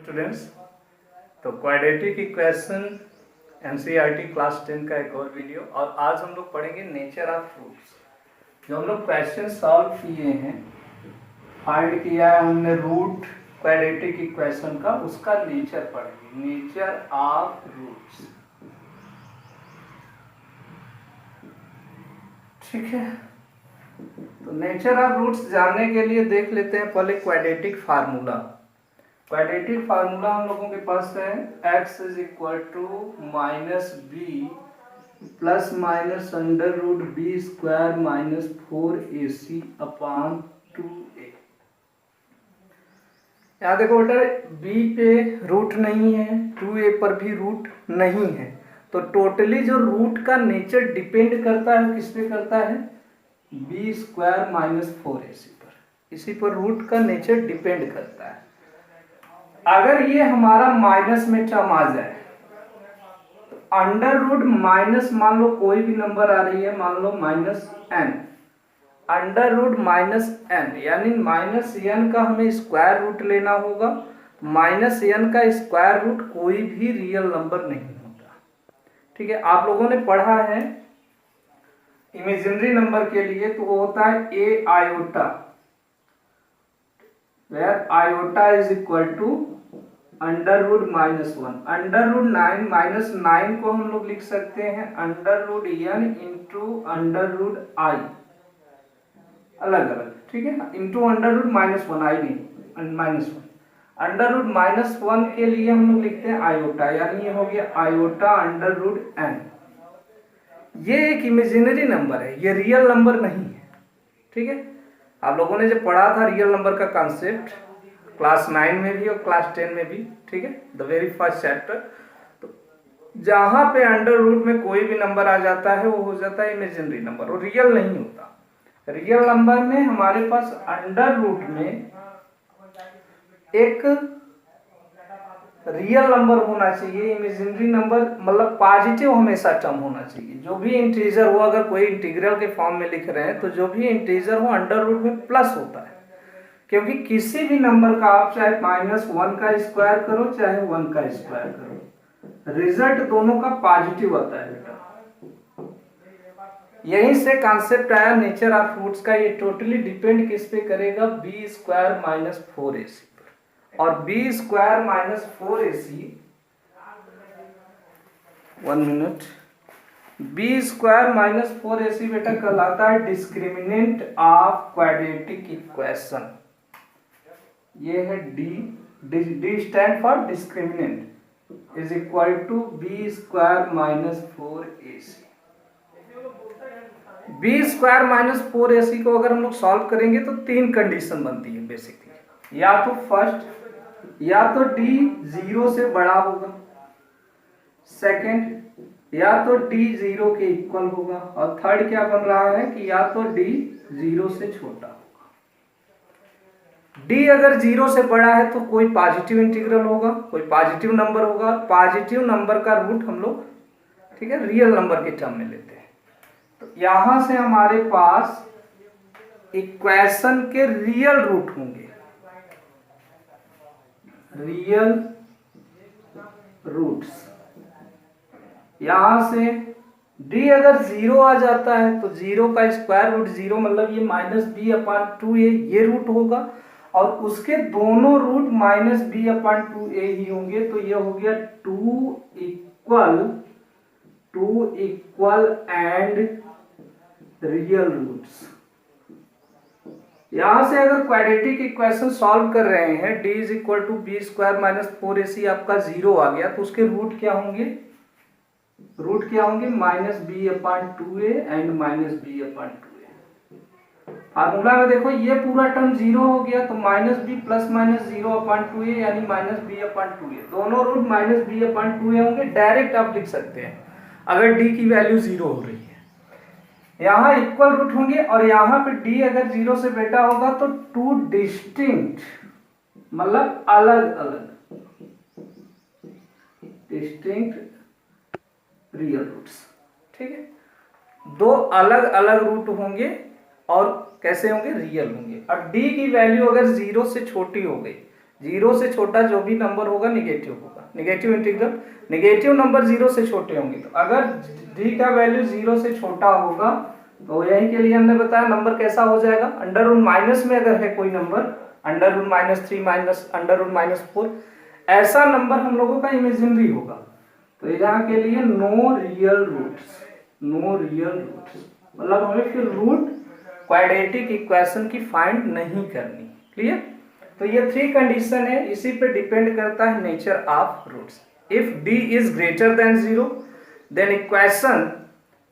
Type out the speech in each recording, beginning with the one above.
Students. तो quadratic equation NCERT class 10 का एक और वीडियो, और आज हम लोग पढ़ेंगे नेचर ऑफ रूट्स। जो हम लोग क्वेश्चन सॉल्व किए हैं, फाइंड किया है हमने रूट क्वाड्रेटिक इक्वेशन का, उसका नेचर पढ़ेंगे, नेचर ऑफ रूट्स। ठीक है, तो नेचर ऑफ रूट्स जानने के लिए देख लेते हैं पहले क्वाड्रेटिक फार्मूला। क्वाड्रेटिक फार्मूला हम लोगों के पास है x is equal to minus B plus minus under root B square minus 4ac upon 2a। यहाँ देखो बेटा, b पे रूट नहीं है, 2a पर भी रूट नहीं है, तो टोटली जो रूट का नेचर डिपेंड करता है किस पे करता है, बी स्क्वायर माइनस 4ac पर। इसी पर रूट का नेचर डिपेंड करता है। अगर ये हमारा माइनस में टर्म आ जाए तो अंडर रूट माइनस, मान लो कोई भी नंबर आ रही है, मान लो minus n, under root minus n, यानी माइनस n का हमें स्क्वायर रूट लेना होगा। माइनस n का स्क्वायर रूट कोई भी रियल नंबर नहीं होता। ठीक है, आप लोगों ने पढ़ा है इमेजिनरी नंबर के लिए, तो वो होता है a iota, where iota is equal to under root minus 1। Under root 9 minus 9 को हम लोग लिख सकते हैं under root n into under root I, अलग अलग। ठीक है, into under root minus 1, I नहीं माइनस 1। अंडर रूट माइनस 1 के लिए हम लोग लिखते हैं आयोटा, यानी ये हो गया आयोटा अंडर रूट n। ये एक इमेजिनरी नंबर है, ये रियल नंबर नहीं है। ठीक है, आप लोगों ने जब पढ़ा था रियल नंबर का कॉन्सेप्ट क्लास 9 में भी और क्लास 10 में भी, ठीक है, द वेरी फर्स्ट चैप्टर। तो जहां पे अंडर रूट में कोई भी नंबर आ जाता है वो हो जाता है इमेजिनरी नंबर, वो रियल नहीं होता। रियल नंबर में हमारे पास अंडर रूट में एक रियल नंबर होना चाहिए, इमेजिनरी नंबर मतलब पॉजिटिव हमेशा टर्म होना चाहिए। जो भी इंटीजर हो, अगर कोई इंटीग्रल के फॉर्म में लिख रहे हैं तो जो भी इंटीजर हो अंडर रूट में प्लस होता है, क्योंकि किसी भी नंबर का आप चाहे -1 का स्क्वायर करो चाहे 1 का स्क्वायर करो, रिजल्ट दोनों का पॉजिटिव आता है बेटा। यहीं से कॉन्सेप्ट आया नेचर ऑफ रूट्स का। ये टोटली डिपेंड किस पे करेगा, बी स्क्वायर माइनस 4ac पर। और B square minus 4ac, 1 minute, B square minus 4ac बेटा कहलाता है डिस्क्रिमिनेंट ऑफ क्वाड्रेटिक इक्वेशन। ये है D stand for discriminant is equal to B square minus 4ac। B square minus 4ac को अगर हम लोग सॉल्व करेंगे तो 3 कंडीशन बनती है बेसिकली। या तो फर्स्ट, या तो d 0 से बड़ा होगा, सेकंड या तो d 0 के इक्वल होगा, और थर्ड क्या बन रहा है कि या तो d 0 से छोटा होगा। d अगर 0 से बड़ा है तो कोई पॉजिटिव इंटीग्रल होगा, कोई पॉजिटिव नंबर होगा। पॉजिटिव नंबर का रूट हम लोग, ठीक है, रियल नंबर के टर्म में लेते हैं। तो यहां से हमारे पास इक्वेशन के रियल रूट होंगे, रियल रूट्स। यहां से d अगर 0 आ जाता है तो 0 का स्क्वायर रूट 0, मतलब ये माइनस बी अपॉन 2a, ये रूट होगा, और उसके दोनों root minus B upon 2a ही होंगे। तो ये हो गया 2 इक्वल एंड रियल रूट्स। यहां से अगर क्वाड्रेटिक इक्वेशन सॉल्व कर रहे हैं, d is equal to B square minus 4ac आपका 0 आ गया, तो उसके रूट क्या होंगे, minus B upon 2a and minus B upon 2a। Formula में देखो ये पूरा टर्म 0 हो गया, तो minus B plus minus 0 upon 2a यानी माइनस बी अपॉन 2a। दोनों root minus B upon 2a होंगे। डायरेक्ट आप लिख सकते हैं अगर d की वैल्यू 0 हो रही है। यहाँ इक्वल रूट होंगे, और यहाँ पे d अगर 0 से बेटा होगा तो 2 डिस्टिंक्ट, मतलब अलग अलग डिस्टिंक्ट रियल रूट्स। ठीक है, 2 अलग अलग रूट होंगे और कैसे होंगे, रियल होंगे। अब d की वैल्यू अगर 0 से छोटी हो गई, 0 से छोटा जो भी नंबर होगा निगेटिव होगा, नेगेटिव इंटीग्रल, नेगेटिव नंबर 0 से छोटे होंगे। तो अगर d का वैल्यू 0 से छोटा होगा तो यही के लिए हमने बताया नंबर कैसा हो जाएगा, अंडर रूट माइनस में अगर है कोई number, under root -3 minus under root -4, ऐसा नंबर हम लोगों का इमेजिनरी होगा। तो यहाँ के लिए no real roots, no real roots मतलब हमें फिर रूट क्वाड्रेटिक इक्वेशन की फाइंड नहीं करनी। क्लियर? तो ये 3 कंडीशन है, इसी पे डिपेंड करता है nature of roots. If d is greater than 0 then equation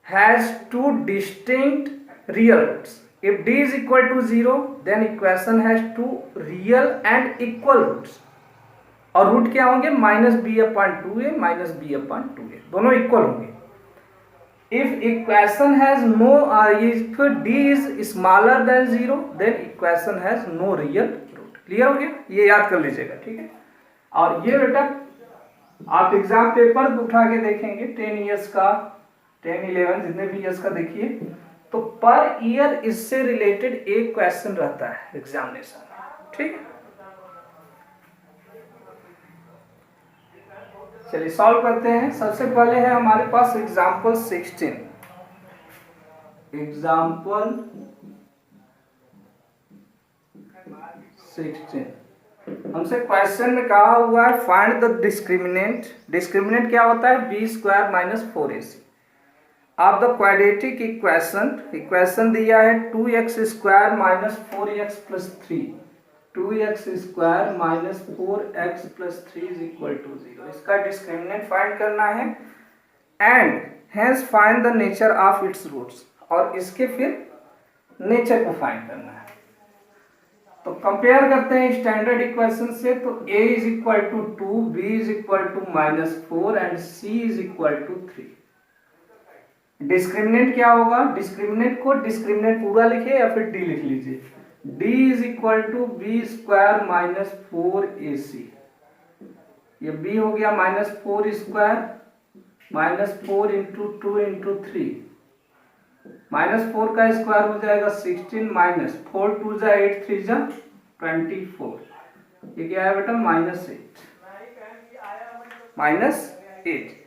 has 2 distinct real roots. If d is equal to 0 then equation has 2 real and equal roots. और रूट क्या होंगे, -b/2a -b/2a, दोनों equal होंगे। If equation has no if d is smaller than 0 then equation has no real root. Clear हो गया? ये याद कर लीजिएगा, ठीक है। और ये बेटा आप एग्जाम पेपर उठा के देखेंगे 10 इयर्स का, 10, 11 जितने भी ईयर्स का देखिए, तो पर ईयर इससे रिलेटेड एक क्वेश्चन रहता है एग्जामिनेशन में, ठीक है। चलिए सॉल्व करते हैं। सबसे पहले है हमारे पास एग्जाम्पल 16। एग्जाम्पल 16 हमसे क्वेश्चन में कहा हुआ है फाइंड द डिस्क्रिमिनेंट। डिस्क्रिमिनेंट क्या होता है, b² - 4ac of the quadratic equation. Equation दिया है 2x² - 4x + 3, 2x² - 4x + 3 = 0। इसका डिस्क्रिमिनेंट फाइंड करना है and hence find the nature of its roots, और इसके फिर नेचर को फाइंड करना है। तो कंपेयर करते हैं स्टैंडर्ड इक्वेशन से। तो a = 2, b = -4 and c = 3। Discriminant क्या होगा, डिस्क्रिमिनेंट को डिस्क्रिमिनेंट पूरा लिखे या फिर d लिख लीजिए। d = b² - 4ac, ये b हो गया -4² -4 × 2 × 3, -4 का स्क्वायर हो जाएगा 16 -4 2 × 8 3 × 24, ये क्या है बेटा -8।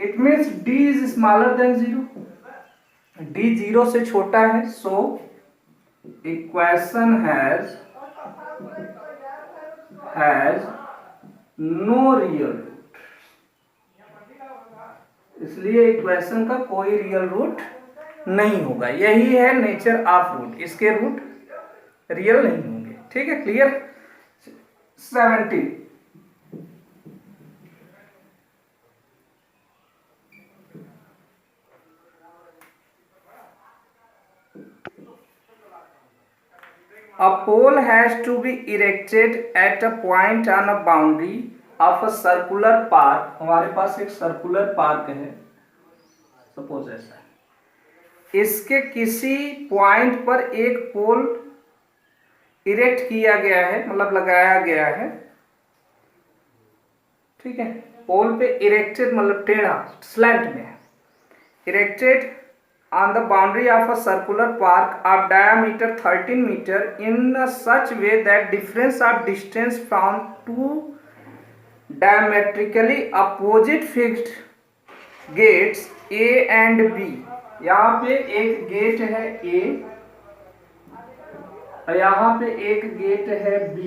It means d is smaller than 0, d 0 से छोटा है, so equation has no real root, इसलिए इक्वेशन का कोई रियल रूट नहीं होगा। यही है नेचर ऑफ रूट, इसके रूट रियल नहीं होंगे, ठीक है। Clear? 17 A pole has to be erected at a point on a boundary of a circular park. हमारे पास एक सर्कुलर पार्क है, सपोज ऐसा है। इसके किसी पॉइंट पर एक पोल इरेक्ट किया गया है, मतलब लगाया गया है, ठीक है। पोल पे इरेक्टेड मतलब टेढ़ा, स्लैंट में है, erected on the boundary of a circular park of diameter 13 meter in such way that difference of distance from two diametrically opposite fixed gates A and B। यहाँ पे एक गेट है A और यहाँ पे एक गेट है B,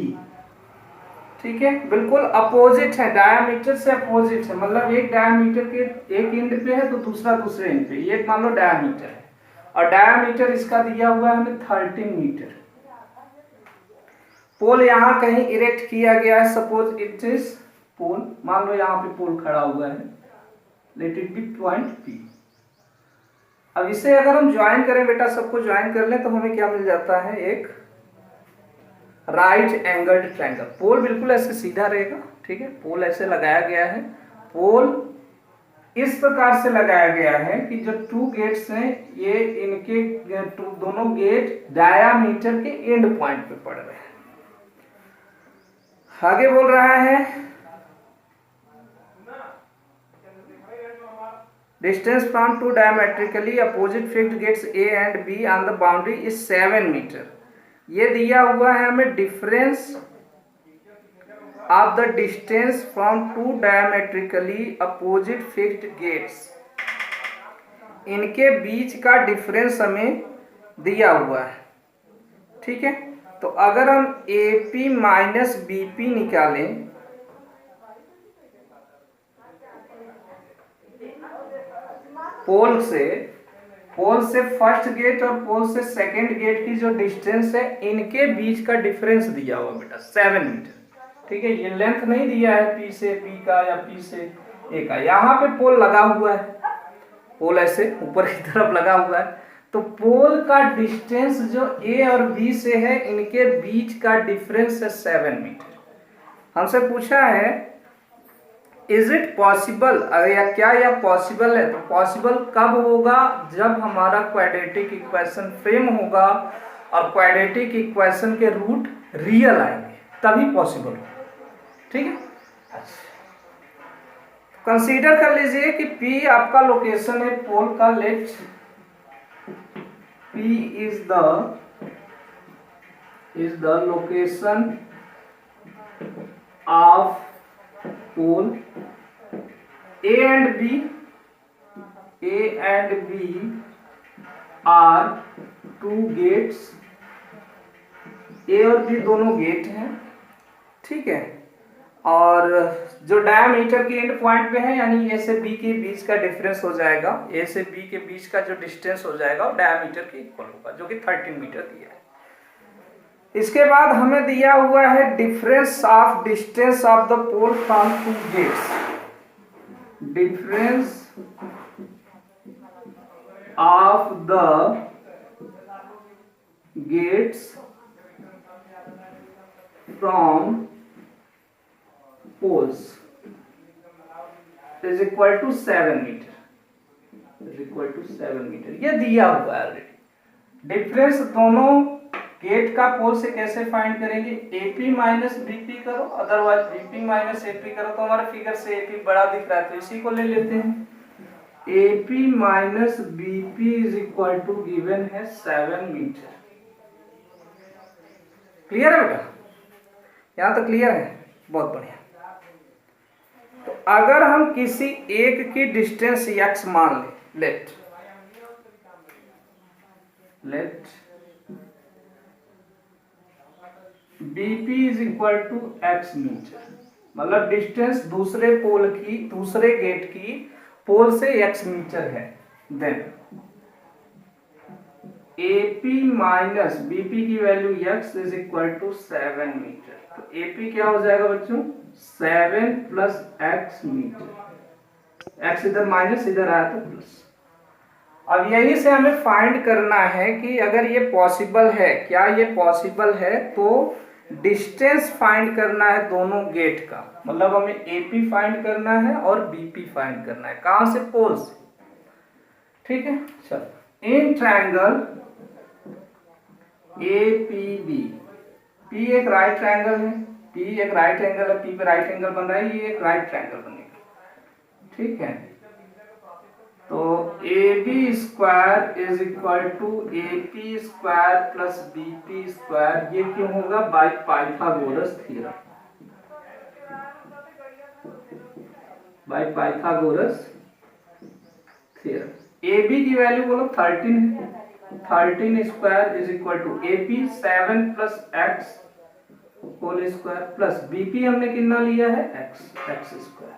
ठीक है। बिल्कुल अपोजिट है, डायमीटर से अपोजिट है, मतलब एक डायमीटर के एक एंड पे है तो दूसरा दूसरे एंड पे, ये मान लो डायमीटर है और डायमीटर इसका दिया हुआ है हमें 13 मीटर। पोल यहाँ कहीं इरेक्ट किया गया है, सपोज इट इज पोल, मान लो यहाँ पे पोल खड़ा हुआ है, let it be point P। अब इसे अगर हम ज्वाइन करें बेटा, सबको ज्वाइन कर लें तो हमें क्या मिल जाता है, एक राइट एंगल्ड ट्रायंगल। पोल बिल्कुल ऐसे सीधा रहेगा, ठीक है। पोल ऐसे लगाया गया है, पोल इस प्रकार से लगाया गया है कि जो 2 गेट्स हैं ये इनके दोनों गेट डायामीटर के एंड पॉइंट पे पड़ रहे हैं। आगे बोल रहा है distance from 2 diametrically opposite fixed gates A and B on the boundary is 7 metre. ये दिया हुआ है हमें difference of the distance from two diametrically opposite fixed gates, इनके बीच का डिफरेंस हमें दिया हुआ है। ठीक है, तो अगर हम AP माइनस BP निकालें, पोल से फर्स्ट गेट और पोल से सेकंड गेट की जो डिस्टेंस है, इनके बीच का डिफरेंस दिया हुआ बेटा 7 मीटर। ठीक है, ये लेंथ नहीं दिया है P से P का या P से A का। यहाँ पे पोल लगा हुआ है, पोल ऐसे ऊपर की तरफ लगा हुआ है, तो पोल का डिस्टेंस जो A और B से है, इनके बीच का डिफरेंस है 7 मीटर। हमसे पूछा है इज इट पॉसिबल, या क्या यह पॉसिबल है, तो पॉसिबल कब होगा, जब हमारा क्वाड्रेटिक इक्वेशन फ्रेम होगा और क्वाड्रेटिक इक्वेशन के रूट रियल आएंगे, तभी पॉसिबल होगा। ठीक है, कंसीडर कर लीजिए कि P आपका लोकेशन है पोल का, let P is the location of pole A and B are two gates, A और B दोनों गेट हैं। ठीक है, और जो डायमीटर के एंड पॉइंट पे है, यानी A से B के बीच का डिफरेंस हो जाएगा, A से B के बीच का जो डिस्टेंस हो जाएगा वो डायमीटर के इक्वल होगा, जो कि 13 मीटर दिया है। इसके बाद हमें दिया हुआ है difference of distance of the pole from two gates, difference of the gates from poles is equal to 7 metre, ये दिया हुआ है ऑलरेडी। डिफरेंस दोनों गेट का पोल से कैसे फाइंड करेंगे, AP माइनस BP करो, अदरवाइज BP माइनस AP करो, तो हमारे फिगर से AP बड़ा दिख रहा है, तो इसी को ले लेते हैं। AP minus BP is equal to given है 7 मीटर। क्लियर है बेटा, यहां तो क्लियर है, बहुत बढ़िया। तो अगर हम किसी एक की डिस्टेंस x मान ले, let BP is equal to x metre, मतलब डिस्टेंस दूसरे गेट की पोल से x मीटर है, देन AP माइनस BP की value x is equal to 7 metre. तो AP क्या हो जाएगा बच्चों, 7 प्लस x मीटर, x इधर माइनस इधर आया तो प्लस। अब यही से हमें फाइंड करना है कि अगर ये पॉसिबल है, क्या ये पॉसिबल है, तो डिस्टेंस फाइंड करना है दोनों गेट का, मतलब हमें AP फाइंड करना है और BP फाइंड करना है, कहां से, पोल से। ठीक है, चलो इन ट्रायंगल APB, P एक राइट ट्रायंगल है, P एक राइट एंगल है, P पे राइट एंगल बन रहा है, ये एक राइट ट्रायंगल बनेगा। ठीक है, तो AB square is equal to AP square plus BP square, ये क्यों होगा, बाय पाइथागोरस थ्योरम, AB की वैल्यू बोलो 13 है, 13 square is equal to AP 7 plus x whole square plus BP हमने कितना लिया है, x स्क्वायर।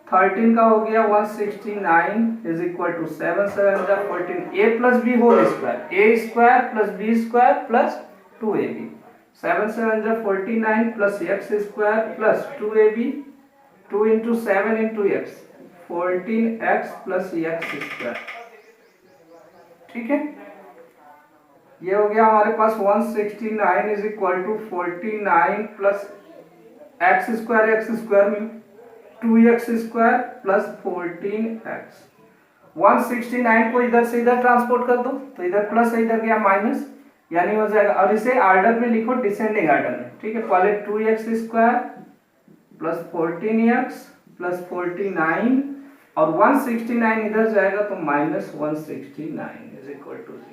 13 का हो गया 169 is equal to 7 7 14, A plus B whole square, A square plus B square plus 2AB, 7 7 49 plus x square plus 2AB, 2 into 7 into x, 14x plus x square. ठीक है, ये हो गया हमारे पास 169 is equal to 49 plus x square में 2x square plus 14x। 169 को इधर से इधर ट्रांसपोर्ट कर दो, तो इधर प्लस है, इधर गया माइनस, यानी हो जाएगा, और इसे ऑर्डर में लिखो, डिसेंडिंग ऑर्डर में। ठीक है, पहले 2x square plus 14x plus 49 और 169 इधर जाएगा तो माइनस 169 इज इक्वल टू 0।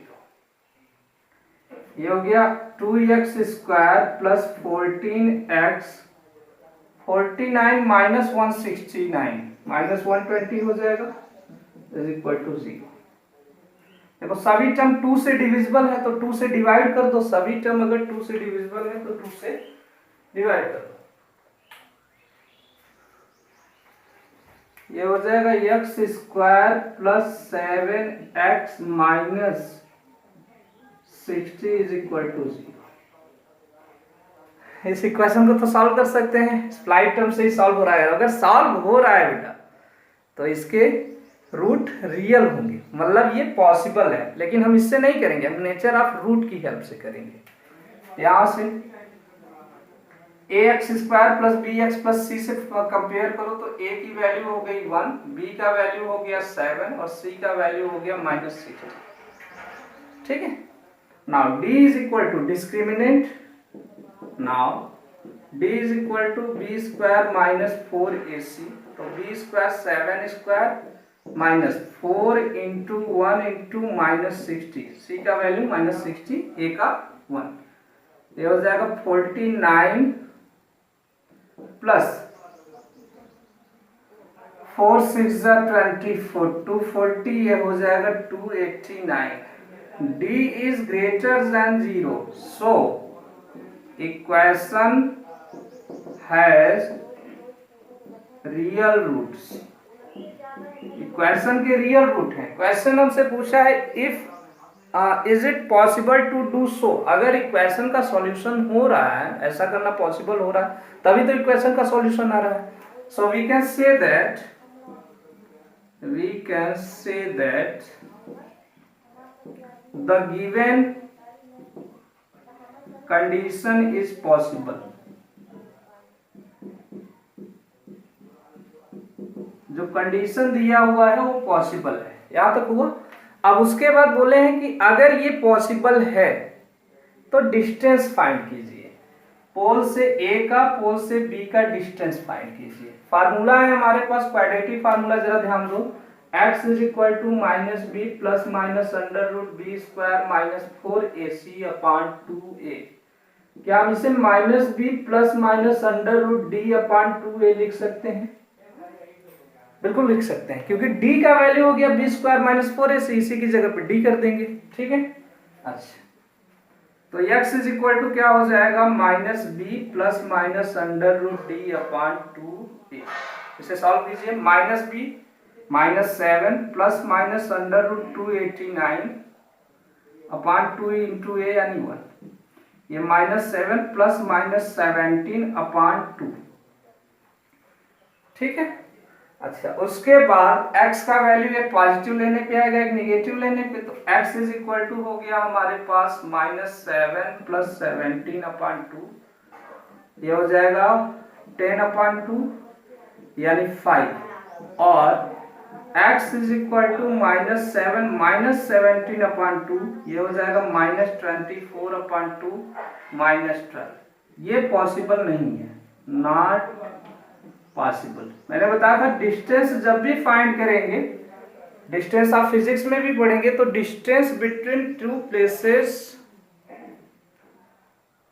ये हो गया 2x square plus 14x 49 minus 169 minus 120 हो जाएगा इज इक्वल टू 0। देखो सभी टर्म 2 से डिविजिबल है तो 2 से डिवाइड कर दो, सभी टर्म अगर 2 से डिविजिबल है तो 2 से डिवाइड कर दो। ये हो जाएगा x square plus 7x minus 60 is equal to 0। इस इक्वेशन को तो सॉल्व कर सकते हैं, स्प्लाइट टर्म से ही सॉल्व हो रहा है। अगर सॉल्व हो रहा है बेटा तो इसके रूट रियल होंगे, मतलब ये पॉसिबल है, लेकिन हम इससे नहीं करेंगे, हम नेचर ऑफ रूट की हेल्प से करेंगे। यहां से ax square plus bx plus c से कंपेयर करो तो a की वैल्यू हो गई 1, b का वैल्यू हो गया 7 और c का वैल्यू हो गया -6। ठीक है। Now d is equal to discriminant, now d is equal to b square minus 4ac, तो b square 7 square minus 4 into 1 into minus 60, c का वैल्यू -60, a का 1, ये हो जाएगा 49 प्लस 4 6 24 240, ये हो जाएगा 289। d is greater than 0, so equation has real roots. Equation के रियल रूट है। क्वेश्चन हमसे पूछा है if is it possible to do so, अगर इक्वेशन का सॉल्यूशन हो रहा है, ऐसा करना पॉसिबल हो रहा है, तभी तो इक्वेशन का सॉल्यूशन आ रहा है। So we can say that the given condition is possible. जो कंडीशन दिया हुआ है वो पॉसिबल है, यहां तक हुआ। अब उसके बाद बोले हैं कि अगर ये पॉसिबल है तो डिस्टेंस फाइंड कीजिए, पोल से A का पोल से B का डिस्टेंस फाइंड कीजिए। फार्मूला है हमारे पास क्वाड्रेटिक फार्मूला, जरा ध्यान दो, x is equal to minus B plus minus under root B square minus 4ac upon 2a। क्या हम इसे minus B plus minus under root D upon 2a लिख सकते हैं? बिल्कुल लिख सकते हैं, क्योंकि d का वैल्यू हो गया b स्क्वायर माइनस 4ac, इसी की जगह पे d कर देंगे। ठीक है। अच्छा, तो x इज इक्वल टू क्या हो जाएगा, minus B plus minus under root D upon 2a। इसे सॉल्व कीजिए, minus B minus 7 plus minus under root 289 upon 2 into a यानी 1, ये माइनस 7 प्लस माइनस 17 अपॉन 2। ठीक है। अच्छा, उसके बाद x का वैल्यू एक पॉजिटिव लेने पे आएगा, एक निगेटिव लेने पे, तो x इज इक्वल टू हो गया हमारे पास माइनस 7 प्लस 17 अपॉन 2, ये हो जाएगा 10 अपॉन 2 यानी 5, और x is equal to minus 7 minus 17 upon 2, ये हो जाएगा माइनस 24 अपॉन 2 माइनस 12। ये पॉसिबल नहीं है, नॉट पॉसिबल। मैंने बताया था डिस्टेंस जब भी फाइंड करेंगे, डिस्टेंस आप फिजिक्स में भी पढ़ेंगे, तो distance between two places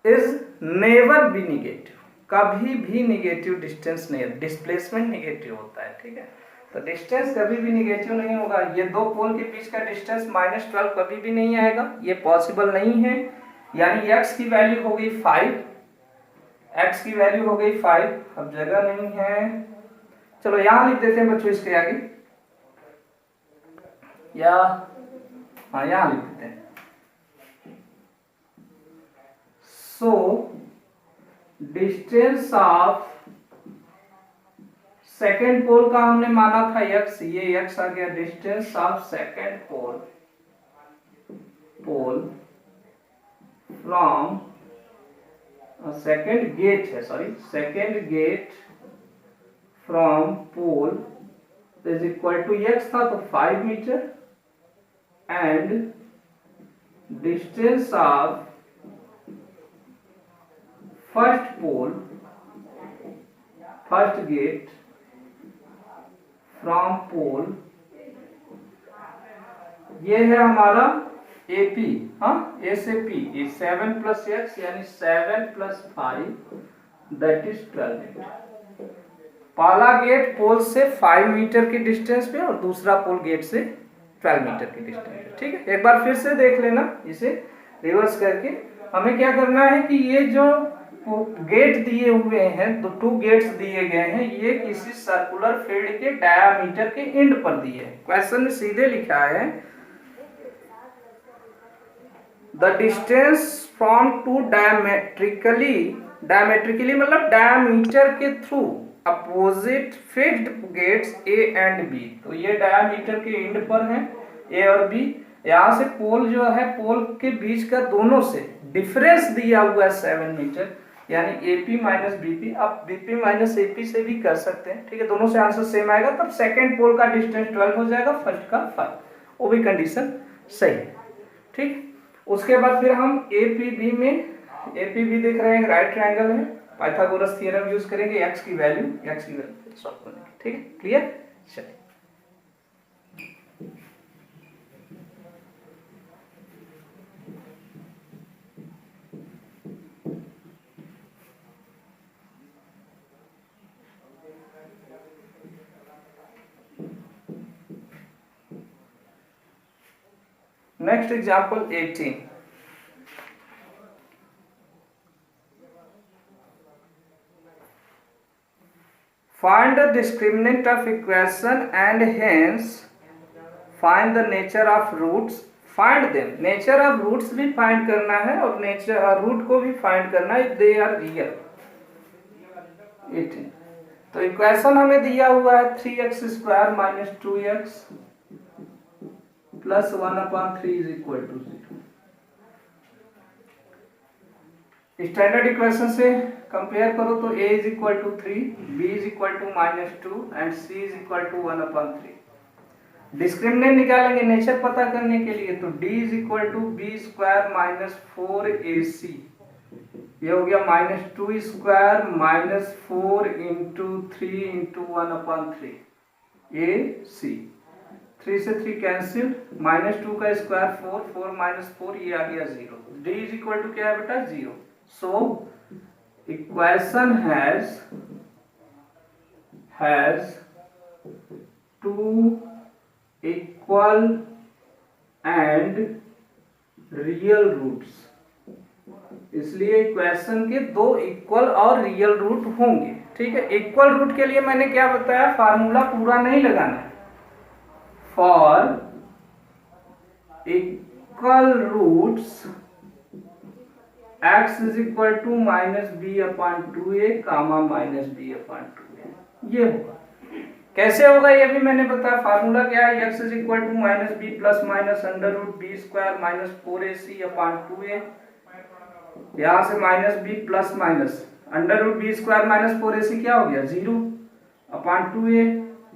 is never be negative, कभी भी नेगेटिव डिस्टेंस नहीं है, डिस्प्लेसमेंट नेगेटिव होता है। ठीक है, तो डिस्टेंस कभी भी नेगेटिव नहीं होगा। ये दो पोल के बीच का डिस्टेंस -12 कभी भी नहीं आएगा, ये पॉसिबल नहीं है। यानी x की वैल्यू हो गई 5, x की वैल्यू हो गई 5। अब जगह नहीं है, चलो यहां लिख देते हैं बच्चों इसके आगे, या हाँ यहां लिख देते हैं। So distance of second pole का हमने माना था x, ये x आ गया। Distance of second pole from second gate है, sorry second gate from pole is equal to x था तो 5 मीटर, and distance of first pole, first gate from pole, ये है हमारा ए पी, हाँ ए से पी, 7 प्लस एक्स यानी 7 प्लस 5 दैट इज 12 मीटर। पहला गेट पोल से 5 मीटर की डिस्टेंस पे और दूसरा पोल गेट से 12 मीटर की डिस्टेंस पे। ठीक है, एक बार फिर से देख लेना इसे रिवर्स करके। हमें क्या करना है कि ये जो गेट दिए हुए हैं, तो 2 गेट्स दिए गए हैं, ये किसी सर्कुलर फील्ड के डायामीटर के एंड पर दिए हैं। क्वेश्चन में सीधे लिखा है the distance from two diametrically मतलब डायमीटर के through opposite fixed gates A and B. तो ये डायमीटर के एंड पर हैं ए और बी। यहाँ से पोल जो है, पोल के बीच का दोनों से डिफरेंस दिया हुआ है 7 मीटर, यानी AP माइनस BP। आप BP माइनस AP से भी कर सकते हैं। ठीक है, दोनों से आंसर सेम आएगा, तब सेकेंड पोल का डिस्टेंस 12 हो जाएगा, फर्स्ट का 5। वो भी कंडीशन सही है। ठीक, उसके बाद फिर हम APB में, APB देख रहे हैं राइट ट्रायंगल है, पाइथागोरस थ्योरम यूज करेंगे, x की वैल्यू सॉल्व करने की। ठीक है, क्लियर। चलिए next example 18। Find the discriminant of equation and hence find the nature of roots. Find them. Nature of roots भी find करना है और nature root को भी find करना है, they are real। 18। तो इक्वेशन हमें दिया हुआ है 3x square minus 2x plus 1/3 is equal to 0। Standard equation से कंपेयर करो तो a is equal to 3, b is equal to -2 and c is equal to 1/3। Discriminant निकालेंगे नेचर पता करने के लिए, तो d is equal to b square minus 4ac, ये हो गया -2 square minus 4 into 3 into 1/3 ac। 3 से 3 कैंसिल, -2 का स्क्वायर 4, 4 माइनस 4, ये आ गया 0। d इज इक्वल टू क्या है बेटा 0। सो equation has two equal and real roots, इसलिए इक्वेशन के 2 इक्वल और रियल रूट होंगे। ठीक है, इक्वल रूट के लिए मैंने क्या बताया, फार्मूला पूरा नहीं लगाना है। For equal roots x is equal to -b/2a comma -b/2a, ये होगा। कैसे होगा ये भी मैंने बताया। फार्मूला क्या है, x is equal to -b plus minus √b square minus 4ac/2a। यहाँ से -b plus minus √b square minus 4ac क्या हो गया 0/2a,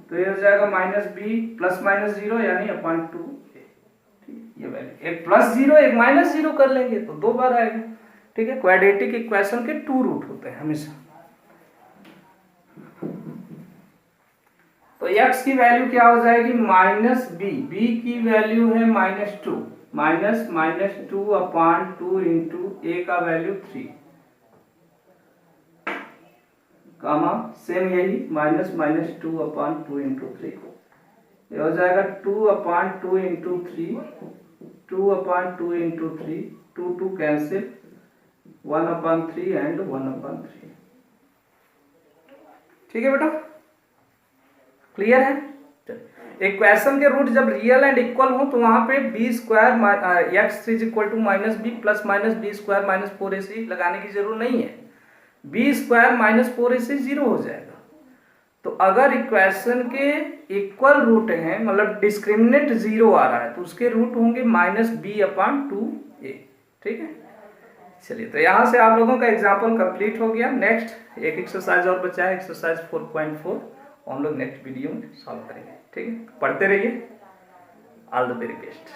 तो ये हो जाएगा -b प्लस माइनस 0 यानी /2a। ये वैल्यू एक प्लस 0 एक माइनस 0 कर लेंगे तो 2 बार आएगा। ठीक है, क्वाड्रेटिक इक्वेशन के 2 रूट होते हैं हमेशा। तो x की वैल्यू क्या हो जाएगी -b, b की वैल्यू है -2, -2/2 इंटू a का वैल्यू 3 कामा सेम यही -2/2 इंटू 3, ये हो जाएगा 2/2 इंटू 3, 2/2 इंटू 3, 2 कैंसिल, 1/3 एंड 1/3। ठीक है बेटा, क्लियर है। इक्वेशन के रूट जब रियल एंड इक्वल हो तो वहां पे b square x is equal to -b plus -b square minus 4ac लगाने की जरूरत नहीं है। b स्क्वायर माइनस 4ac 0 हो जाएगा। तो अगर इक्वेशन के इक्वल रूट हैं, मतलब डिस्क्रिमिनेंट 0 आ रहा है, तो उसके रूट होंगे -b/2a। ठीक है, चलिए तो यहाँ से आप लोगों का एग्जाम्पल कंप्लीट हो गया। नेक्स्ट एक एक्सरसाइज और बचा है, एक्सरसाइज 4.4, हम लोग नेक्स्ट वीडियो में सॉल्व करेंगे। ठीक है, पढ़ते रहिए। All the very best.